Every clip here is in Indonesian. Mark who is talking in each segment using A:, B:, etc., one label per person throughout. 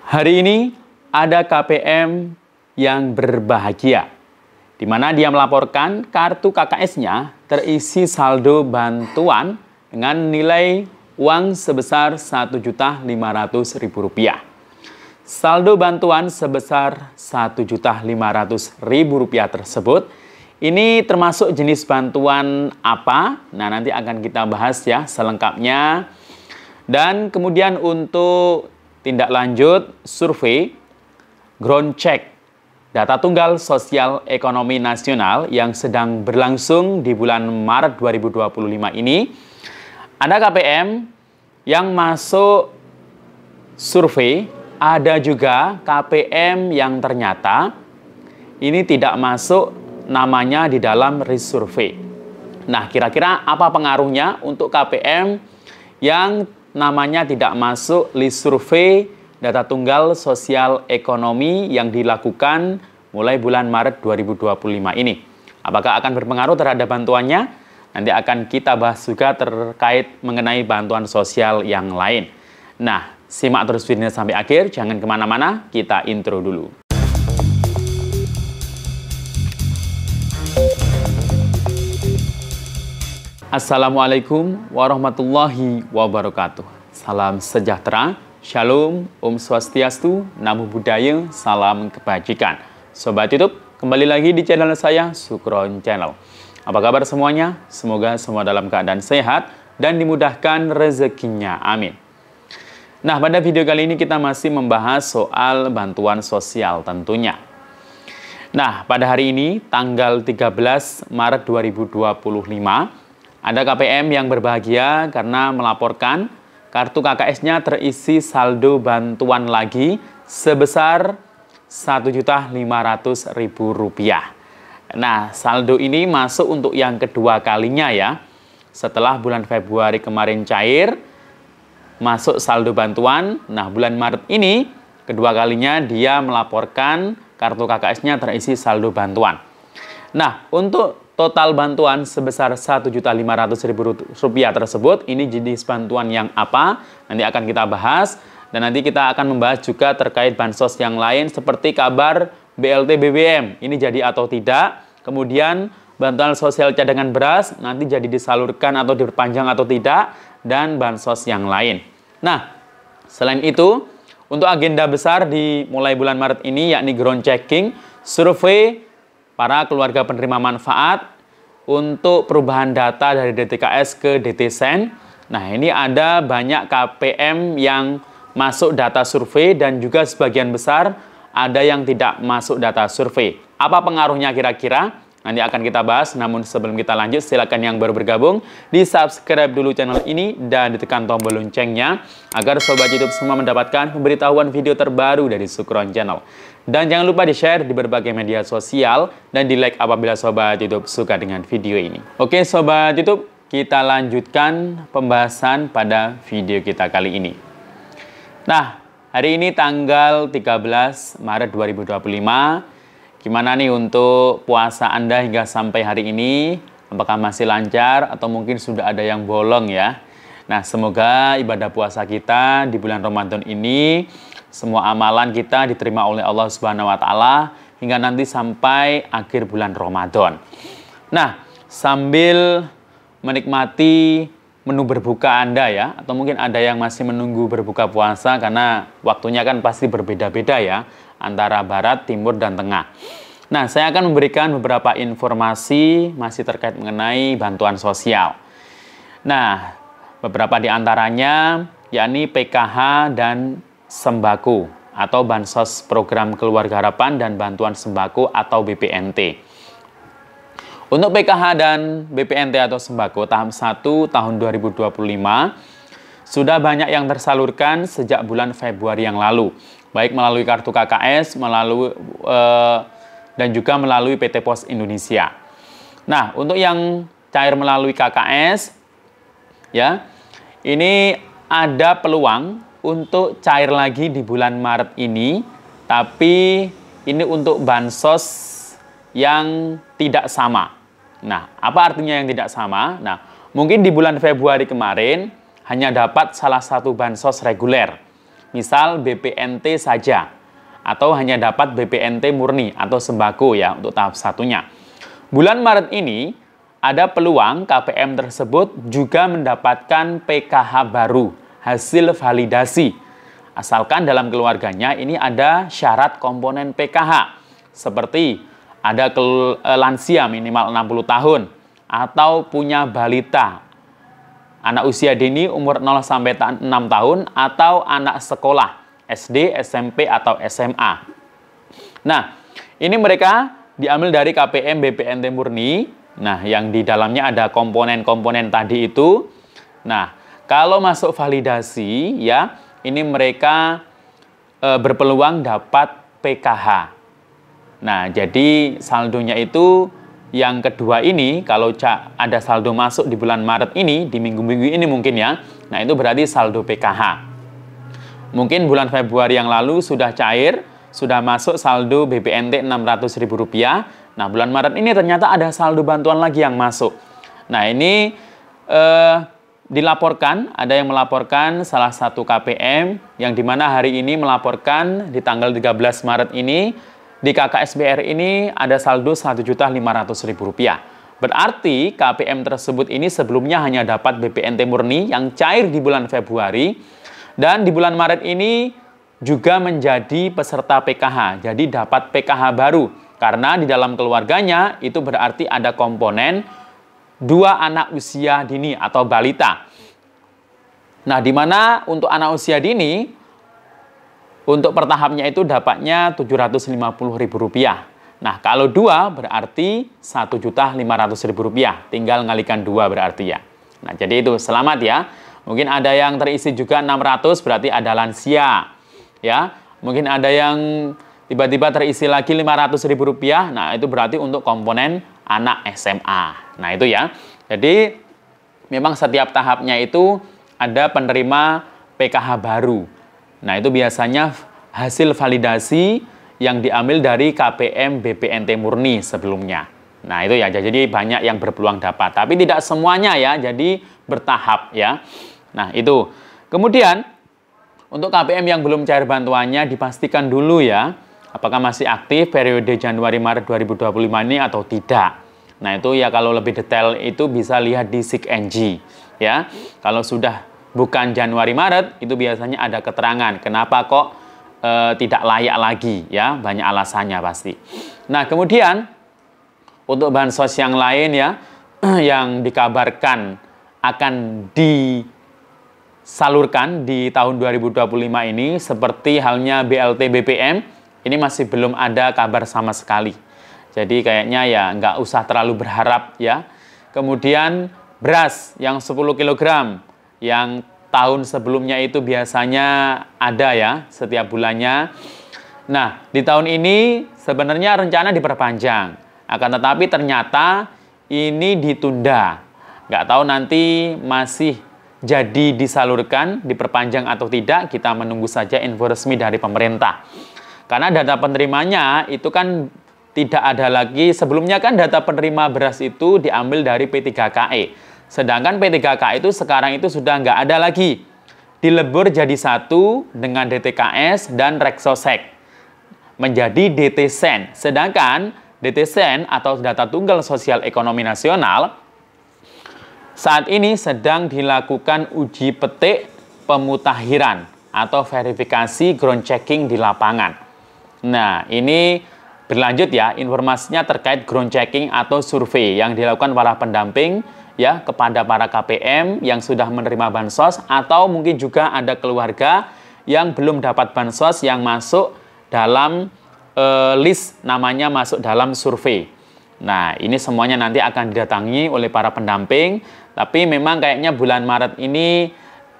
A: Hari ini ada KPM yang berbahagia, di mana dia melaporkan kartu KKS-nya terisi saldo bantuan dengan nilai uang sebesar Rp1.500.000. Saldo bantuan sebesar Rp1.500.000 tersebut, ini termasuk jenis bantuan apa? Nah, nanti akan kita bahas ya selengkapnya. Dan kemudian untuk tindak lanjut survei ground check data tunggal sosial ekonomi nasional yang sedang berlangsung di bulan Maret 2025 ini, ada KPM yang masuk survei, ada juga KPM yang ternyata ini tidak masuk namanya di dalam resurvey. Nah, kira-kira apa pengaruhnya untuk KPM yang namanya tidak masuk list survei data tunggal sosial ekonomi yang dilakukan mulai bulan Maret 2025 ini? Apakah akan berpengaruh terhadap bantuannya? Nanti akan kita bahas juga terkait mengenai bantuan sosial yang lain. Nah, simak terus videonya sampai akhir, jangan kemana-mana, kita intro dulu. Assalamualaikum warahmatullahi wabarakatuh. Salam sejahtera, shalom, om swastiastu, namo buddhaya, salam kebajikan. Sobat YouTube, kembali lagi di channel saya, Sukron Channel. Apa kabar semuanya? Semoga semua dalam keadaan sehat dan dimudahkan rezekinya, amin. Nah, pada video kali ini kita masih membahas soal bantuan sosial tentunya. Nah, pada hari ini, tanggal 13 Maret 2025, ada KPM yang berbahagia karena melaporkan kartu KKS-nya terisi saldo bantuan lagi sebesar Rp1.500.000. Nah, saldo ini masuk untuk yang kedua kalinya ya. Setelah bulan Februari kemarin cair, masuk saldo bantuan. Nah, bulan Maret ini kedua kalinya dia melaporkan kartu KKS-nya terisi saldo bantuan. Nah, untuk total bantuan sebesar Rp1.500.000 tersebut, ini jenis bantuan yang apa? Nanti akan kita bahas. Dan nanti kita akan membahas juga terkait bansos yang lain seperti kabar BLT BBM. Ini jadi atau tidak. Kemudian bantuan sosial cadangan beras nanti jadi disalurkan atau diperpanjang atau tidak. Dan bansos yang lain. Nah, selain itu, untuk agenda besar di mulai bulan Maret ini yakni ground checking, survei para keluarga penerima manfaat untuk perubahan data dari DTKS ke DTSEN. Nah, ini ada banyak KPM yang masuk data survei dan juga sebagian besar ada yang tidak masuk data survei. Apa pengaruhnya kira-kira? Nanti akan kita bahas, namun sebelum kita lanjut, silakan yang baru bergabung, di-subscribe dulu channel ini dan ditekan tombol loncengnya, agar Sobat YouTube semua mendapatkan pemberitahuan video terbaru dari Sukron Channel. Dan jangan lupa di-share di berbagai media sosial, dan di-like apabila Sobat YouTube suka dengan video ini. Oke Sobat YouTube, kita lanjutkan pembahasan pada video kita kali ini. Nah, hari ini tanggal 13 Maret 2025, gimana nih untuk puasa Anda hingga sampai hari ini? Apakah masih lancar atau mungkin sudah ada yang bolong ya? Nah, semoga ibadah puasa kita di bulan Ramadan ini, semua amalan kita diterima oleh Allah Subhanahu wa Ta'ala hingga nanti sampai akhir bulan Ramadan. Nah, sambil menikmati menu berbuka Anda ya, atau mungkin ada yang masih menunggu berbuka puasa karena waktunya kan pasti berbeda-beda ya, antara barat, timur, dan tengah. Nah, saya akan memberikan beberapa informasi masih terkait mengenai bantuan sosial. Nah, beberapa di antaranya yakni PKH dan sembako atau Bansos Program Keluarga Harapan dan Bantuan Sembako atau BPNT. Untuk PKH dan BPNT atau sembako tahap 1 tahun 2025 sudah banyak yang tersalurkan sejak bulan Februari yang lalu, baik melalui kartu KKS, dan juga melalui PT Pos Indonesia. Nah, untuk yang cair melalui KKS, ya, ini ada peluang untuk cair lagi di bulan Maret ini, tapi ini untuk bansos yang tidak sama. Nah, apa artinya yang tidak sama? Nah, mungkin di bulan Februari kemarin hanya dapat salah satu bansos reguler. misal BPNT saja, atau hanya dapat BPNT murni atau sembako ya untuk tahap satunya. Bulan Maret ini ada peluang KPM tersebut juga mendapatkan PKH baru, hasil validasi. Asalkan dalam keluarganya ini ada syarat komponen PKH, seperti ada lansia minimal 60 tahun, atau punya balita, anak usia dini umur 0-6 tahun, atau anak sekolah, SD, SMP, atau SMA. Nah, ini mereka diambil dari KPM BPNT murni. Nah, yang di dalamnya ada komponen-komponen tadi itu. Nah, kalau masuk validasi, ya, ini mereka berpeluang dapat PKH. Nah, jadi saldonya itu yang kedua ini, kalau ada saldo masuk di bulan Maret ini, di minggu-minggu ini mungkin ya, nah itu berarti saldo PKH. Mungkin bulan Februari yang lalu sudah cair, sudah masuk saldo BPNT Rp600.000. Nah, bulan Maret ini ternyata ada saldo bantuan lagi yang masuk. Nah, ini dilaporkan, ada yang melaporkan salah satu KPM, yang dimana hari ini melaporkan di tanggal 13 Maret ini, di KKSBR ini ada saldo Rp1.500.000. Berarti KPM tersebut ini sebelumnya hanya dapat BPNT murni yang cair di bulan Februari, dan di bulan Maret ini juga menjadi peserta PKH, jadi dapat PKH baru. Karena di dalam keluarganya itu berarti ada komponen 2 anak usia dini atau balita. Nah, di mana untuk anak usia dini, untuk per tahapnya itu dapatnya Rp750.000. Nah, kalau 2 berarti Rp1.500.000. Tinggal ngalikan 2 berarti ya. Nah, jadi itu selamat ya. Mungkin ada yang terisi juga 600 berarti ada lansia. Ya, mungkin ada yang tiba-tiba terisi lagi Rp500.000. Nah, itu berarti untuk komponen anak SMA. Nah, itu ya. Jadi, memang setiap tahapnya itu ada penerima PKH baru. Nah, itu biasanya hasil validasi yang diambil dari KPM BPNT murni sebelumnya. Nah, itu ya. Jadi, banyak yang berpeluang dapat. Tapi tidak semuanya ya. Jadi, bertahap ya. Nah, itu. Kemudian, untuk KPM yang belum cair bantuannya, dipastikan dulu ya, apakah masih aktif periode Januari-Maret 2025 ini atau tidak. Nah, itu ya kalau lebih detail itu bisa lihat di SIKNG. Ya, kalau sudah bukan Januari-Maret, itu biasanya ada keterangan. Kenapa kok tidak layak lagi? Ya, banyak alasannya pasti. Nah, kemudian, untuk bansos yang lain ya, yang dikabarkan akan disalurkan di tahun 2025 ini, seperti halnya BLT BPM, ini masih belum ada kabar sama sekali. Jadi kayaknya ya nggak usah terlalu berharap ya. Kemudian beras yang 10 kg, yang tahun sebelumnya itu biasanya ada ya setiap bulannya. Nah, di tahun ini sebenarnya rencana diperpanjang. Akan tetapi ternyata ini ditunda. Nggak tahu nanti masih jadi disalurkan, diperpanjang atau tidak, kita menunggu saja info resmi dari pemerintah. Karena data penerimanya itu kan tidak ada lagi. Sebelumnya kan data penerima beras itu diambil dari P3KE. Sedangkan P3KE itu sekarang itu sudah nggak ada lagi. Dilebur jadi satu dengan DTKS dan Reksosek. Menjadi DTSEN. Sedangkan DTSEN atau Data Tunggal Sosial Ekonomi Nasional saat ini sedang dilakukan uji petik pemutakhiran atau verifikasi ground checking di lapangan. Nah, ini berlanjut ya, informasinya terkait ground checking atau survei yang dilakukan para pendamping ya kepada para KPM yang sudah menerima bansos, atau mungkin juga ada keluarga yang belum dapat bansos yang masuk dalam list, namanya masuk dalam survei. Nah, ini semuanya nanti akan didatangi oleh para pendamping, tapi memang kayaknya bulan Maret ini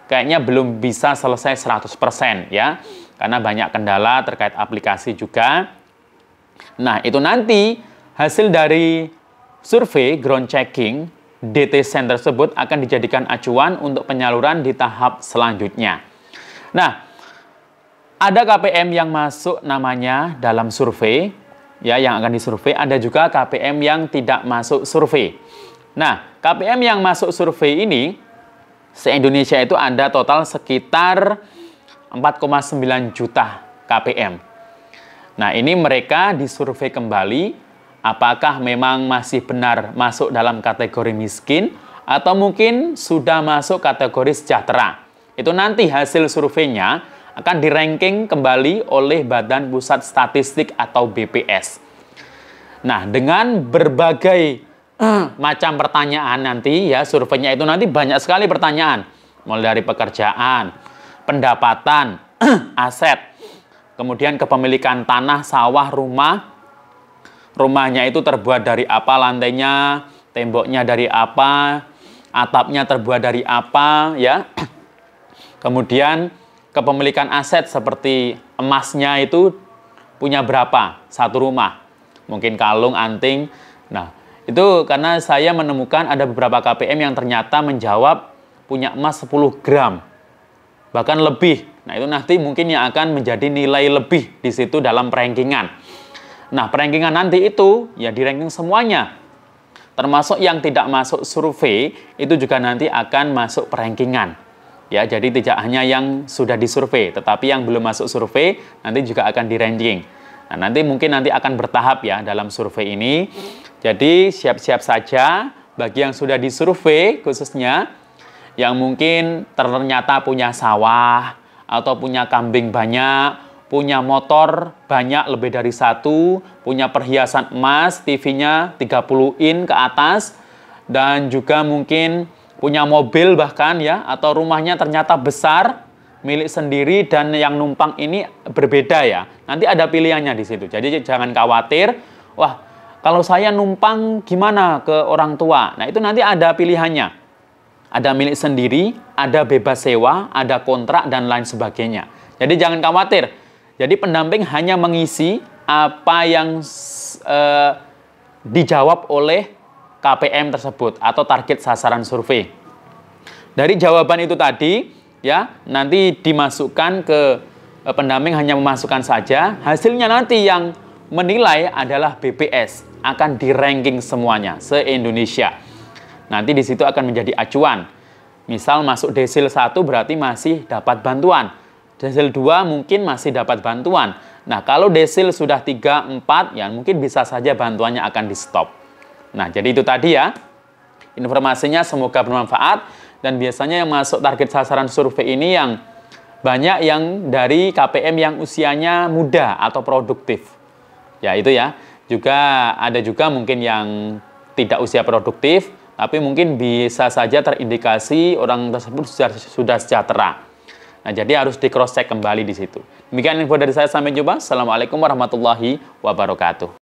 A: kayaknya belum bisa selesai 100% ya, karena banyak kendala terkait aplikasi juga. Nah, itu nanti hasil dari survei ground checking DTSEN tersebut akan dijadikan acuan untuk penyaluran di tahap selanjutnya. Nah, ada KPM yang masuk namanya dalam survei, ya, yang akan disurvei. Ada juga KPM yang tidak masuk survei. Nah, KPM yang masuk survei ini se-Indonesia itu ada total sekitar 4,9 juta KPM. Nah, ini mereka disurvei kembali apakah memang masih benar masuk dalam kategori miskin atau mungkin sudah masuk kategori sejahtera. Itu nanti hasil surveinya akan di-ranking kembali oleh Badan Pusat Statistik atau BPS. Nah, dengan berbagai macam pertanyaan nanti ya, surveinya itu nanti banyak sekali pertanyaan. Mulai dari pekerjaan, pendapatan, aset, kemudian kepemilikan tanah, sawah, rumah. Rumahnya itu terbuat dari apa, lantainya, temboknya dari apa, atapnya terbuat dari apa, ya. Kemudian kepemilikan aset seperti emasnya itu punya berapa satu rumah. Mungkin kalung, anting. Nah, itu karena saya menemukan ada beberapa KPM yang ternyata menjawab punya emas 10 gram. Bahkan lebih. Nah, itu nanti mungkin yang akan menjadi nilai lebih di situ dalam perankingan. Nah, perankingan nanti itu ya di-ranking semuanya. Termasuk yang tidak masuk survei, itu juga nanti akan masuk perankingan. Ya, jadi tidak hanya yang sudah disurvei, tetapi yang belum masuk survei nanti juga akan di-ranking. Nah, nanti mungkin nanti akan bertahap ya dalam survei ini. Jadi, siap-siap saja bagi yang sudah disurvei khususnya yang mungkin ternyata punya sawah atau punya kambing banyak, punya motor banyak lebih dari satu, punya perhiasan emas, TV-nya 30 in ke atas, dan juga mungkin punya mobil bahkan ya, atau rumahnya ternyata besar, milik sendiri dan yang numpang ini berbeda ya. Nanti ada pilihannya di situ. Jadi jangan khawatir, wah kalau saya numpang gimana ke orang tua? Nah itu nanti ada pilihannya. Ada milik sendiri, ada bebas sewa, ada kontrak, dan lain sebagainya. Jadi jangan khawatir. Jadi pendamping hanya mengisi apa yang dijawab oleh KPM tersebut atau target sasaran survei. Dari jawaban itu tadi, ya nanti dimasukkan ke pendamping hanya memasukkan saja. Hasilnya nanti yang menilai adalah BPS, akan di-ranking semuanya se-Indonesia. Nanti di situ akan menjadi acuan. Misal masuk desil 1 berarti masih dapat bantuan. Desil 2 mungkin masih dapat bantuan. Nah, kalau desil sudah 3, 4, ya mungkin bisa saja bantuannya akan di-stop. Nah, jadi itu tadi ya. Informasinya semoga bermanfaat. Dan biasanya yang masuk target sasaran survei ini yang banyak yang dari KPM yang usianya muda atau produktif. Ya, itu ya. Juga ada juga mungkin yang tidak usia produktif, tapi mungkin bisa saja terindikasi orang tersebut sudah sejahtera. Nah, jadi harus di cross check kembali di situ. Demikian info dari saya, sampai jumpa. Assalamualaikum warahmatullahi wabarakatuh.